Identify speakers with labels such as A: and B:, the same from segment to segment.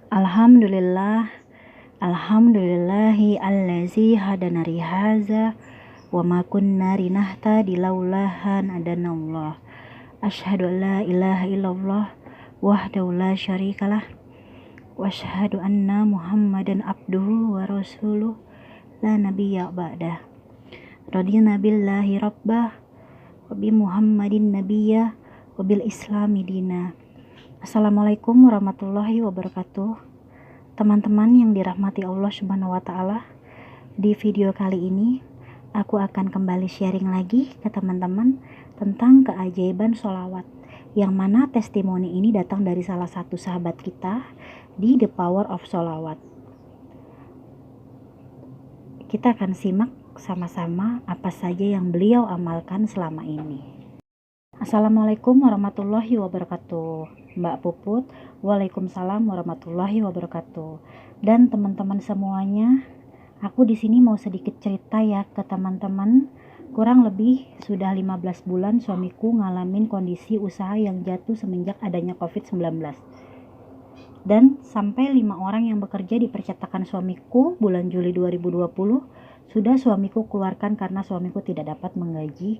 A: Alhamdulillah, alhamdulillahi allazi hadana lihaza wa ma kunna linahtadi laula an hadanallah. Asyhadu an la ilaha illallah wahdahu la syarikalah wa asyhadu anna Muhammadan abduhu wa rasuluh la nabiyya ba'dah. Radina billahi rabbah wa bi Muhammadin nabiyya wa bil islami dina. Assalamualaikum warahmatullahi wabarakatuh. Teman-teman yang dirahmati Allah Subhanahu wa taala, di video kali ini aku akan kembali sharing lagi ke teman-teman tentang keajaiban sholawat, yang mana testimoni ini datang dari salah satu sahabat kita di The Power of Sholawat. Kita akan simak sama-sama apa saja yang beliau amalkan selama ini. Assalamualaikum warahmatullahi wabarakatuh, Mbak Puput. Waalaikumsalam warahmatullahi wabarakatuh. Dan teman-teman semuanya, aku di sini mau sedikit cerita ya ke teman-teman. Kurang lebih sudah 15 bulan suamiku ngalamin kondisi usaha yang jatuh semenjak adanya COVID-19. Dan sampai 5 orang yang bekerja di percetakan suamiku bulan Juli 2020 sudah suamiku keluarkan karena suamiku tidak dapat menggaji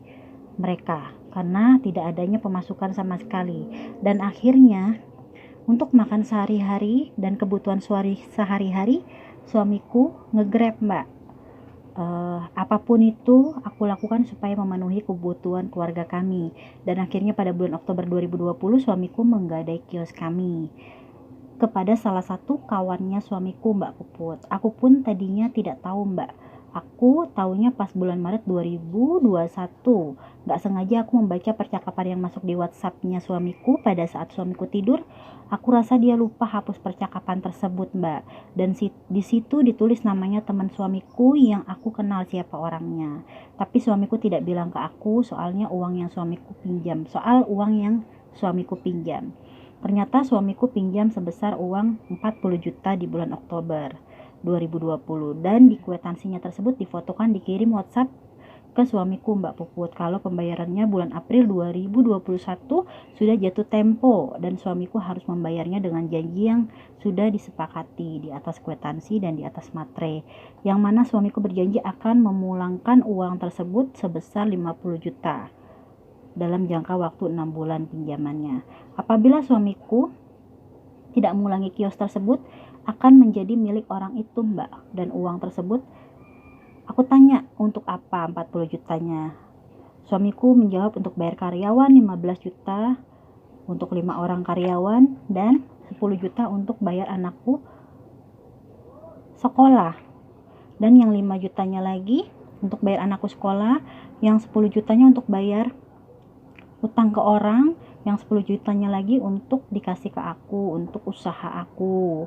A: mereka karena tidak adanya pemasukan sama sekali. Dan akhirnya untuk makan sehari-hari dan kebutuhan sehari-hari suamiku nge-Grab, Mbak. Apapun itu aku lakukan supaya memenuhi kebutuhan keluarga kami. Dan akhirnya pada bulan Oktober 2020 suamiku menggadai kios kami kepada salah satu kawannya suamiku, Mbak Puput. Aku pun tadinya tidak tahu, Mbak. Aku taunya pas bulan Maret 2021. Gak sengaja aku membaca percakapan yang masuk di WhatsApp-nya suamiku pada saat suamiku tidur. Aku rasa dia lupa hapus percakapan tersebut, Mbak. Dan di situ ditulis namanya teman suamiku yang aku kenal siapa orangnya. Tapi suamiku tidak bilang ke aku soal uang yang suamiku pinjam. Ternyata suamiku pinjam sebesar uang 40 juta di bulan Oktober 2020, dan di kwitansinya tersebut difotokan dikirim WhatsApp ke suamiku, Mbak Puput, kalau pembayarannya bulan April 2021 sudah jatuh tempo dan suamiku harus membayarnya dengan janji yang sudah disepakati di atas kwitansi dan di atas materai, yang mana suamiku berjanji akan memulangkan uang tersebut sebesar 50 juta dalam jangka waktu 6 bulan pinjamannya. Apabila suamiku tidak mengulangi kios tersebut, akan menjadi milik orang itu, Mbak. Dan uang tersebut aku tanya untuk apa 40 jutanya. Suamiku menjawab untuk bayar karyawan 15 juta untuk 5 orang karyawan dan 10 juta untuk bayar anakku sekolah. Dan yang 5 jutanya lagi untuk bayar anakku sekolah, yang 10 jutanya untuk bayar utang ke orang, yang 10 jutanya lagi untuk dikasih ke aku untuk usaha aku.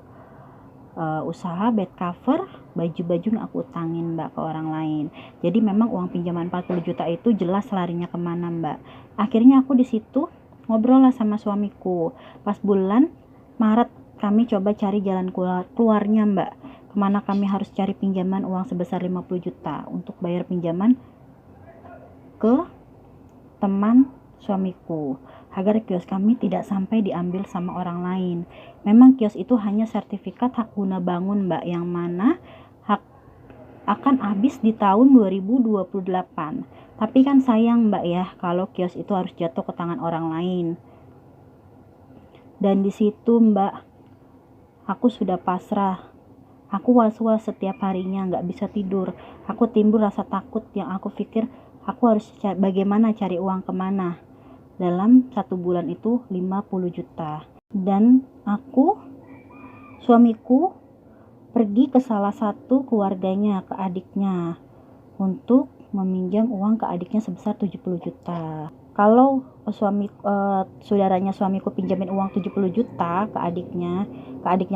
A: Usaha bed cover, baju-baju yang aku utangin, Mbak, ke orang lain. Jadi memang uang pinjaman 40 juta itu jelas larinya kemana, Mbak. Akhirnya aku di situ ngobrol lah sama suamiku. Pas bulan Maret kami coba cari jalan keluarnya, Mbak. Kemana kami harus cari pinjaman uang sebesar 50 juta untuk bayar pinjaman ke teman suamiku agar kios kami tidak sampai diambil sama orang lain. Memang kios itu hanya sertifikat hak guna bangun, Mbak, yang mana hak akan habis di tahun 2028. Tapi kan sayang, Mbak, ya, kalau kios itu harus jatuh ke tangan orang lain. Dan di situ, Mbak, aku sudah pasrah. Aku was-was setiap harinya, gak bisa tidur. Aku timbul rasa takut yang aku pikir aku harus bagaimana cari uang kemana. Dalam 1 bulan itu 50 juta. Dan suamiku pergi ke salah satu keluarganya, ke adiknya, untuk meminjam uang ke adiknya sebesar 70 juta. Kalau saudaranya suamiku pinjamin uang 70 juta ke adiknya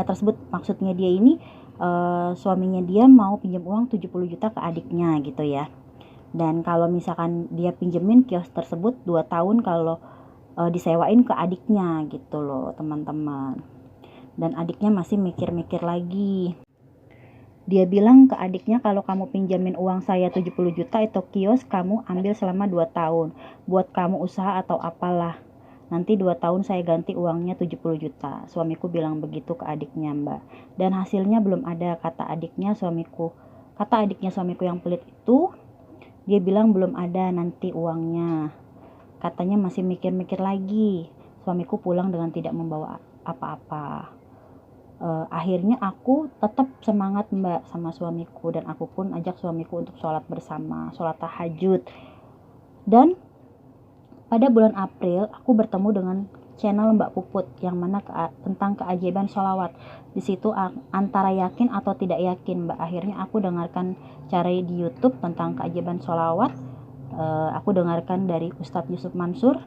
A: tersebut, maksudnya dia ini suaminya dia mau pinjam uang 70 juta ke adiknya gitu ya. Dan kalau misalkan dia pinjemin kios tersebut 2 tahun kalau disewain ke adiknya gitu loh, teman-teman. Dan adiknya masih mikir-mikir lagi. Dia bilang ke adiknya, kalau kamu pinjamin uang saya 70 juta itu kios kamu ambil selama 2 tahun buat kamu usaha atau apalah. nanti 2 tahun saya ganti uangnya 70 juta. Suamiku bilang begitu ke adiknya, Mbak. Dan hasilnya belum ada, kata adiknya suamiku. Kata adiknya suamiku yang pelit itu, dia bilang belum ada nanti uangnya. Katanya masih mikir-mikir lagi. Suamiku pulang dengan tidak membawa apa-apa. Akhirnya aku tetap semangat, Mbak, sama suamiku, dan aku pun ajak suamiku untuk sholat bersama, sholat tahajud. Dan pada bulan April aku bertemu dengan channel Mbak Puput yang mana tentang keajaiban sholawat. Di situ antara yakin atau tidak yakin, Mbak. Akhirnya aku dengarkan cara di YouTube tentang keajaiban sholawat. Aku dengarkan dari Ustadz Yusuf Mansur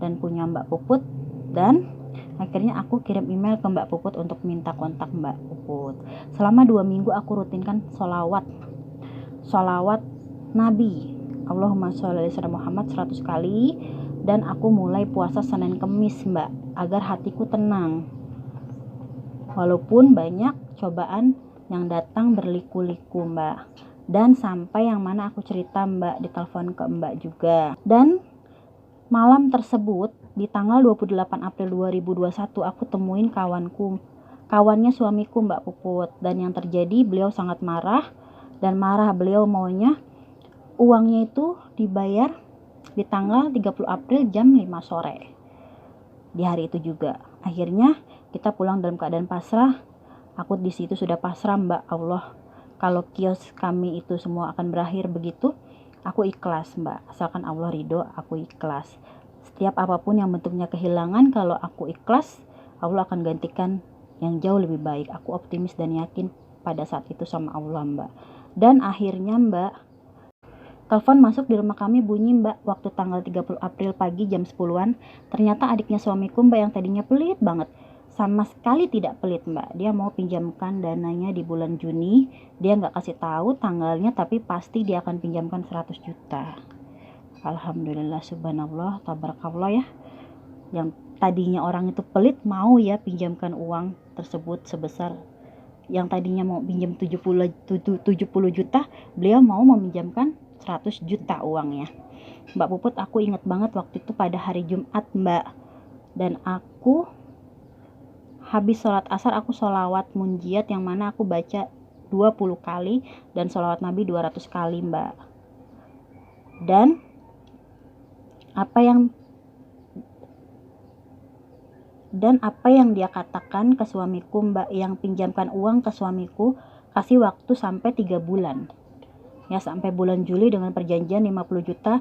A: dan punya Mbak Puput, dan akhirnya aku kirim email ke Mbak Puput untuk minta kontak Mbak Puput. Selama 2 minggu aku rutinkan sholawat Nabi, Allahumma sholli ala Muhammad 100 kali, dan aku mulai puasa Senin Kemis, Mbak, agar hatiku tenang. Walaupun banyak cobaan yang datang berliku-liku, Mbak. Dan sampai yang mana aku cerita, Mbak, di telepon ke Mbak juga. Dan malam tersebut di tanggal 28 April 2021 aku temuin kawannya suamiku, Mbak Puput, dan yang terjadi beliau sangat marah, dan beliau maunya uangnya itu dibayar di tanggal 30 April jam 5 sore. Di hari itu juga. Akhirnya kita pulang dalam keadaan pasrah. Aku di situ sudah pasrah, Mbak. Allah, kalau kios kami itu semua akan berakhir begitu, aku ikhlas, Mbak. Asalkan Allah ridho, aku ikhlas. Setiap apapun yang bentuknya kehilangan, kalau aku ikhlas, Allah akan gantikan yang jauh lebih baik. Aku optimis dan yakin pada saat itu sama Allah, Mbak. Dan akhirnya, Mbak, telepon masuk di rumah kami bunyi, Mbak, waktu tanggal 30 April pagi jam 10-an. Ternyata adiknya suamiku, Mbak, yang tadinya pelit banget, sama sekali tidak pelit, Mbak. Dia mau pinjamkan dananya di bulan Juni. Dia nggak kasih tahu tanggalnya, tapi pasti dia akan pinjamkan 100 juta. Alhamdulillah, subhanallah, tabarakallah ya. Yang tadinya orang itu pelit mau ya pinjamkan uang tersebut sebesar, yang tadinya mau pinjam 70 juta, beliau mau meminjamkan 100 juta uangnya. Mbak Puput, aku ingat banget waktu itu pada hari Jumat, Mbak. Dan aku habis sholat asar, aku sholawat munjiat yang mana aku baca 20 kali dan sholawat Nabi 200 kali, Mbak. Dan apa yang dia katakan ke suamiku, Mbak, yang pinjamkan uang ke suamiku, kasih waktu sampai 3 bulan. Ya, sampai bulan Juli dengan perjanjian 50 juta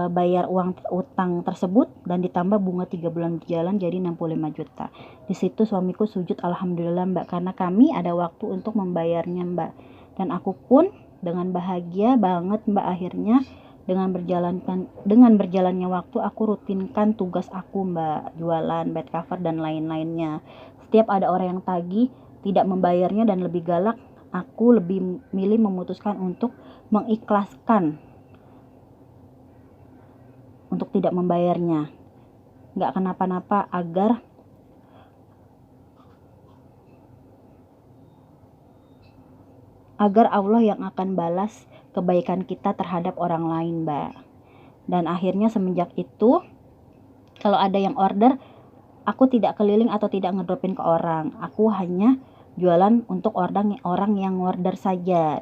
A: bayar uang utang tersebut, dan ditambah bunga 3 bulan berjalan jadi 65 juta. Di situ suamiku sujud alhamdulillah, Mbak, karena kami ada waktu untuk membayarnya, Mbak. Dan aku pun dengan bahagia banget, Mbak. Akhirnya dengan berjalannya waktu, aku rutinkan tugas aku, Mbak, jualan bed cover dan lain-lainnya. Setiap ada orang yang tagih tidak membayarnya dan lebih galak, aku lebih milih memutuskan untuk mengikhlaskan untuk tidak membayarnya. Nggak kenapa-napa, agar Allah yang akan balas kebaikan kita terhadap orang lain, Mbak. Dan akhirnya semenjak itu, kalau ada yang order, aku tidak keliling atau tidak ngedropin ke orang. Aku hanya jualan untuk orang yang order saja.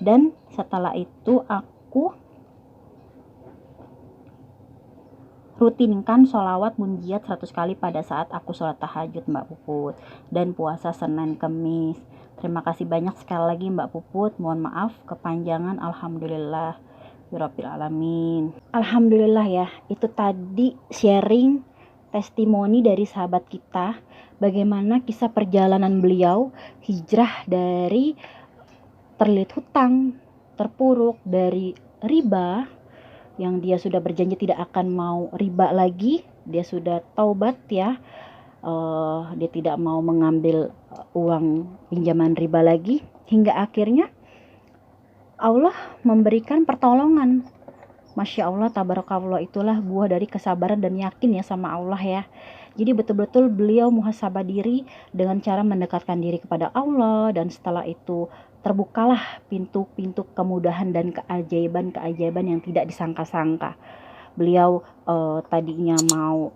A: Dan setelah itu aku rutinkan sholawat munjiat 100 kali pada saat aku sholat tahajud, Mbak Puput, dan puasa Senin Kemis. Terima kasih banyak sekali lagi, Mbak Puput. Mohon maaf kepanjangan. Alhamdulillah birabbil alamin. Alhamdulillah ya, itu tadi sharing testimoni dari sahabat kita, bagaimana kisah perjalanan beliau hijrah dari terlilit hutang, terpuruk, dari riba yang dia sudah berjanji tidak akan mau riba lagi. Dia sudah taubat ya, dia tidak mau mengambil uang pinjaman riba lagi, hingga akhirnya Allah memberikan pertolongan. Masya Allah, tabarakallah, itulah buah dari kesabaran dan yakin ya sama Allah ya. Jadi betul-betul beliau muhasabah diri dengan cara mendekatkan diri kepada Allah, dan setelah itu terbukalah pintu-pintu kemudahan dan keajaiban-keajaiban yang tidak disangka-sangka. Beliau tadinya mau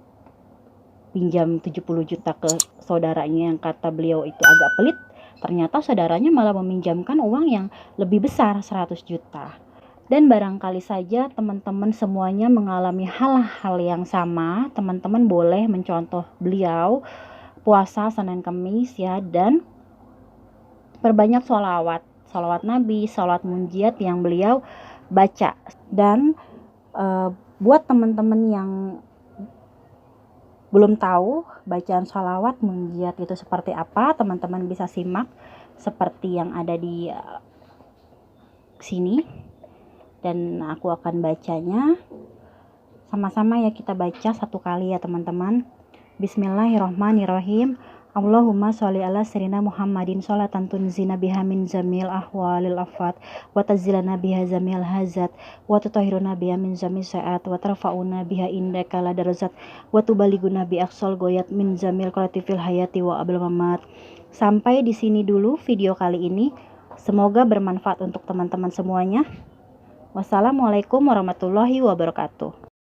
A: pinjam 70 juta ke saudaranya yang kata beliau itu agak pelit, ternyata saudaranya malah meminjamkan uang yang lebih besar, 100 juta. Dan barangkali saja teman-teman semuanya mengalami hal-hal yang sama, teman-teman boleh mencontoh beliau puasa Senin Kamis ya, dan perbanyak sholawat Nabi, sholawat munjiat yang beliau baca. Dan buat teman-teman yang belum tahu bacaan sholawat munjiat itu seperti apa, teman-teman bisa simak seperti yang ada di sini, dan aku akan bacanya sama-sama ya. Kita baca satu kali ya teman-teman. Bismillahirrahmanirrahim. Allahumma sholli ala sayyidina Muhammadin sholatan tunzina biha min zamil ahwalil afat wa tazilana biha zamil hazat wa tutahhiruna biha min zamil sa'at wa tarfa'una biha indaka la darajat wa tubaliguna bi aqsal goyat min zamil qalatifil hayati wa abul mamat. Sampai di sini dulu video kali ini. Semoga bermanfaat untuk teman-teman semuanya. Wassalamualaikum warahmatullahi wabarakatuh.